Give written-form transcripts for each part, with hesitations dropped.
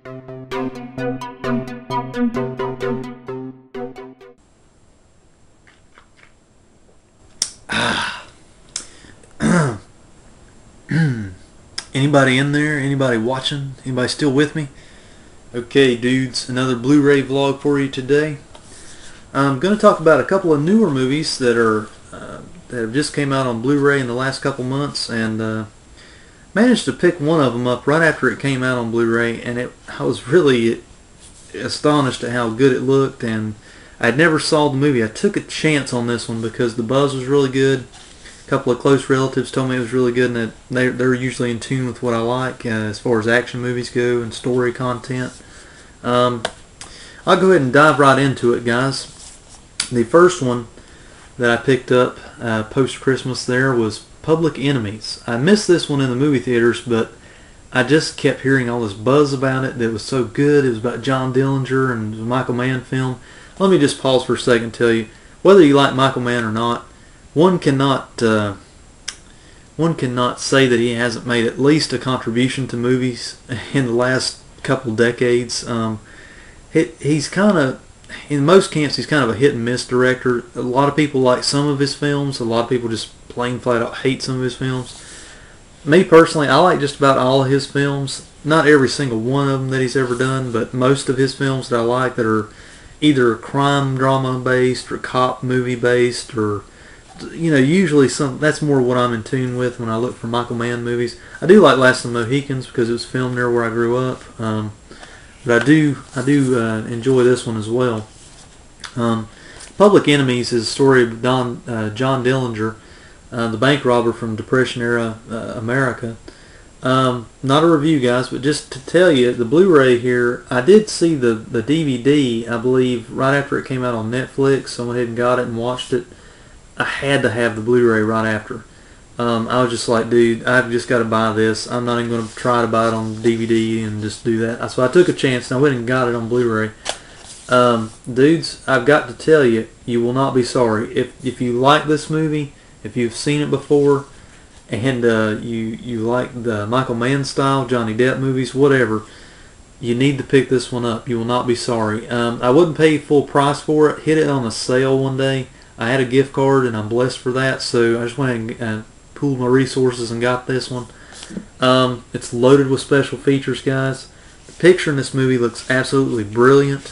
Anybody in there? Anybody watching? Anybody still with me? Okay, dudes, another Blu-ray vlog for you today. I'm going to talk about a couple of newer movies that have just came out on Blu-ray in the last couple months, and managed to pick one of them up right after it came out on Blu-ray, and I was really astonished at how good it looked. And I'd never saw the movie. I took a chance on this one because the buzz was really good. A couple of close relatives told me it was really good, and that they're usually in tune with what I like as far as action movies go and story content. I'll go ahead and dive right into it, guys. The first one that I picked up post-Christmas there was Public Enemies. I missed this one in the movie theaters, but I just kept hearing all this buzz about it that was so good. It was about John Dillinger and it was a Michael Mann film. Let me just pause for a second and tell you, whether you like Michael Mann or not, one cannot say that he hasn't made at least a contribution to movies in the last couple decades. He's kind of, in most camps, he's kind of a hit and miss director. A lot of people like some of his films. A lot of people just plain flat out hate some of his films. Me personally, I like just about all of his films. Not every single one of them that he's ever done, but most of his films that I like that are either crime drama based or cop movie based, or usually that's more what I'm in tune with when I look for Michael Mann movies. I do like Last of the Mohicans because it was filmed there where I grew up, but I do enjoy this one as well. Public Enemies is a story of John Dillinger, the bank robber from Depression era America. Not a review, guys, but just to tell you, the Blu-ray here, I did see the DVD, I believe, right after it came out on Netflix. So I went ahead and got it and watched it. I had to have the Blu-ray right after. I was just like, dude, I've just got to buy this. I'm not even going to try to buy it on DVD and just do that. So I took a chance and I went and got it on Blu-ray. Dudes, I've got to tell you, you will not be sorry. If you like this movie, if you've seen it before, and you like the Michael Mann style, Johnny Depp movies, whatever, you need to pick this one up. You will not be sorry. I wouldn't pay full price for it. Hit it on a sale one day. I had a gift card and I'm blessed for that, so I just went and pooled my resources and got this one. It's loaded with special features, guys. The picture in this movie looks absolutely brilliant.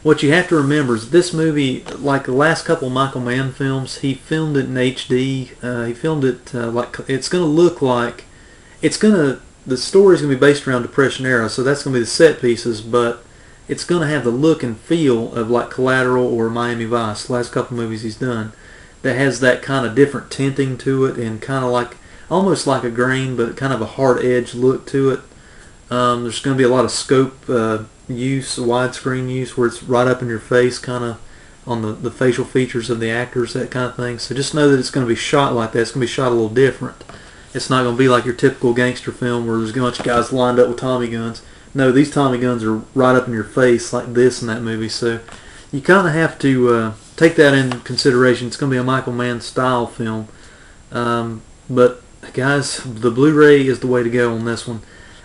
What you have to remember is this movie, like the last couple of Michael Mann films, he filmed it in HD. He filmed it like it's going to look like the story's going to be based around Depression era, so that's going to be the set pieces, but it's going to have the look and feel of like Collateral or Miami Vice, the last couple movies he's done, that has that kind of different tinting to it and kind of like, almost like a grain, but kind of a hard edge look to it. There's going to be a lot of scope use, widescreen use, where it's right up in your face, kind of on the facial features of the actors, that kind of thing. So just know that it's going to be shot like that. It's going to be shot a little different. It's not going to be like your typical gangster film where there's a bunch of guys lined up with Tommy guns. No, these Tommy guns are right up in your face like this in that movie. So you kind of have to take that into consideration. It's going to be a Michael Mann style film. But guys, the Blu-ray is the way to go on this one.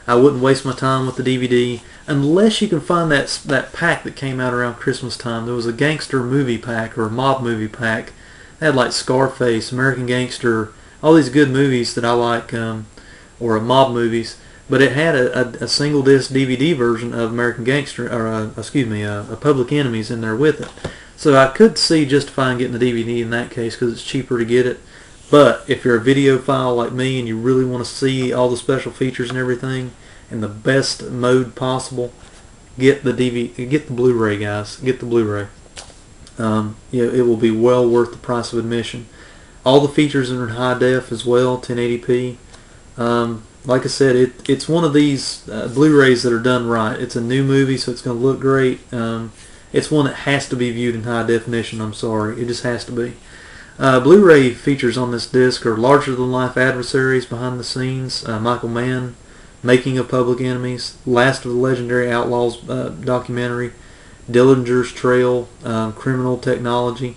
I wouldn't waste my time with the DVD unless you can find that pack that came out around Christmas time. There was a gangster movie pack or a mob movie pack. It had like Scarface, American Gangster, all these good movies that I like, or mob movies. But it had a single disc DVD version of American Gangster, or a Public Enemies in there with it. So I could see justifying getting the DVD in that case because it's cheaper to get it. But if you're a videophile like me and you really want to see all the special features and everything in the best mode possible, get the Blu-ray, guys. Get the Blu-ray. It will be well worth the price of admission. All the features are in high def as well, 1080p. Like I said, it's one of these Blu-rays that are done right. It's a new movie, so it's going to look great. It's one that has to be viewed in high definition. I'm sorry, it just has to be. Blu-ray features on this disc are larger-than-life adversaries behind the scenes, Michael Mann, Making of Public Enemies, Last of the Legendary Outlaws documentary, Dillinger's Trail, Criminal Technology.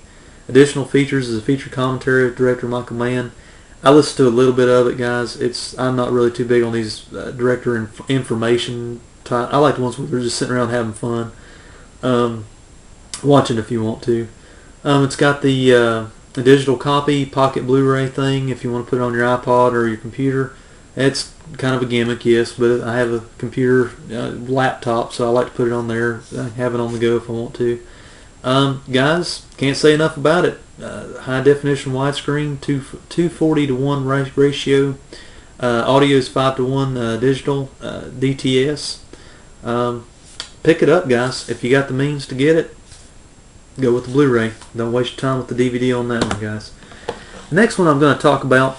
Additional features is a feature commentary of director Michael Mann. I listened to a little bit of it, guys. I'm not really too big on these director information type. I like the ones where they're just sitting around having fun. Watch it if you want to. It's got the digital copy pocket Blu-ray thing if you want to put it on your iPod or your computer. It's kind of a gimmick, yes, but I have a computer laptop, so I like to put it on there. I have it on the go if I want to. Guys, can't say enough about it. High definition widescreen, 240 to 1 ratio. Audio is 5 to 1 digital DTS. Pick it up, guys. If you got the means to get it, go with the Blu-ray. Don't waste your time with the DVD on that one, guys. The next one I'm going to talk about,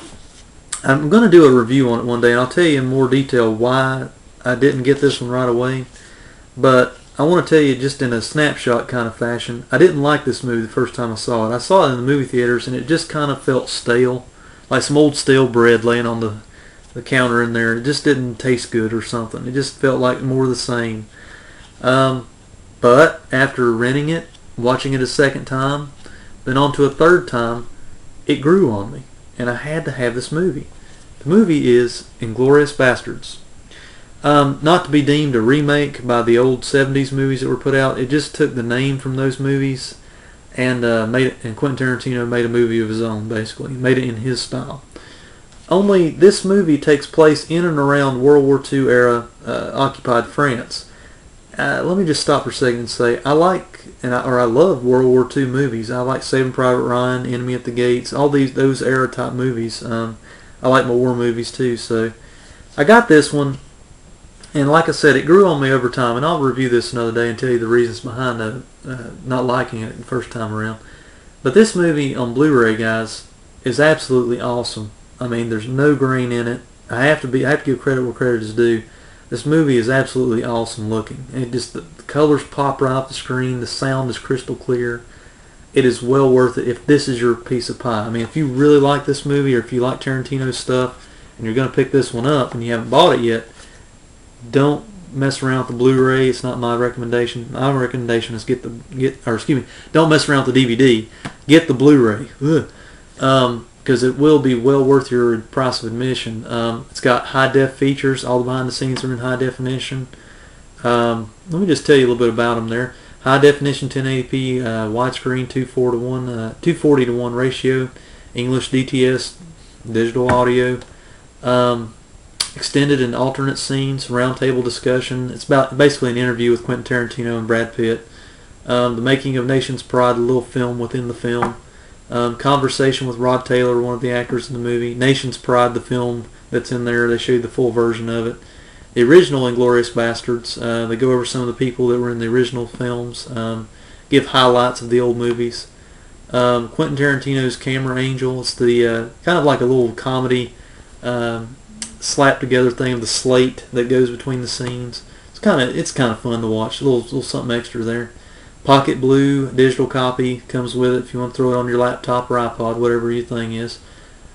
I'm going to do a review on it one day, and I'll tell you in more detail why I didn't get this one right away. But I want to tell you just in a snapshot kind of fashion, I didn't like this movie the first time I saw it. I saw it in the movie theaters, and it just kind of felt stale, like some old stale bread laying on the counter in there. It just didn't taste good or something. It just felt like more of the same. But after renting it, watching it a second time, then on to a third time, it grew on me, and I had to have this movie. The movie is Inglourious Basterds. Not to be deemed a remake by the old 70s movies that were put out. It just took the name from those movies and made it, and Quentin Tarantino made a movie of his own, basically. He made it in his style. Only this movie takes place in and around World War II era occupied France. Let me just stop for a second and say I love World War II movies. I like Saving Private Ryan, Enemy at the Gates, all those era type movies. I like my war movies too. So I got this one, and like I said, it grew on me over time. And I'll review this another day and tell you the reasons behind not liking it the first time around. But this movie on Blu-ray, guys, is absolutely awesome. I mean, there's no grain in it. I have to give credit where credit is due. This movie is absolutely awesome looking. The colors pop right off the screen. The sound is crystal clear. It is well worth it if this is your piece of pie. I mean, if you really like this movie, or if you like Tarantino's stuff and you're going to pick this one up and you haven't bought it yet, don't mess around with the Blu-ray. It's not my recommendation. My recommendation is don't mess around with the DVD. Get the Blu-ray. Because it will be well worth your price of admission. It's got high def features. All the behind the scenes are in high definition. Let me just tell you a little bit about them there. High definition 1080p widescreen 240 to 1 ratio. English DTS digital audio. Extended and alternate scenes. Roundtable discussion. It's basically an interview with Quentin Tarantino and Brad Pitt. The making of Nation's Pride, a little film within the film. Conversation with Rod Taylor, one of the actors in the movie. Nation's Pride, the film that's in there. They show you the full version of it. The original Inglourious Basterds. They go over some of the people that were in the original films. Give highlights of the old movies. Quentin Tarantino's Camera Angel. It's the kind of like a little comedy slap together thing of the slate that goes between the scenes. It's kind of fun to watch. A little something extra there. Pocket Blue digital copy comes with it if you want to throw it on your laptop or iPod, whatever your thing is.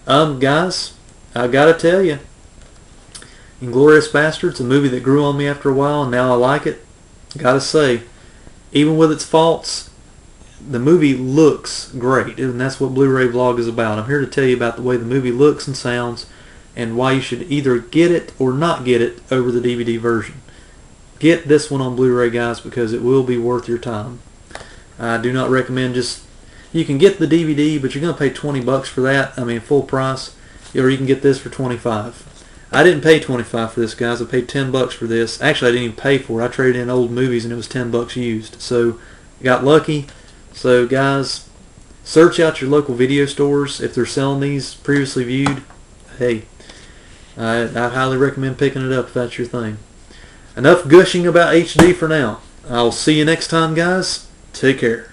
Guys, I gotta tell you, Inglourious Basterds, a movie that grew on me after a while, and now I like it. Gotta say, even with its faults, the movie looks great, and that's what Blu-ray Vlog is about. I'm here to tell you about the way the movie looks and sounds, and why you should either get it or not get it over the DVD version. Get this one on Blu-ray, guys, because it will be worth your time. I do not recommend you can get the DVD, but you're going to pay $20 for that. I mean, full price. Or you can get this for $25. I didn't pay $25 for this, guys. I paid $10 for this. Actually, I didn't even pay for it. I traded in old movies, and it was $10 used. So, I got lucky. So, guys, search out your local video stores. If they're selling these previously viewed, hey, I'd highly recommend picking it up if that's your thing. Enough gushing about HD for now. I'll see you next time, guys. Take care.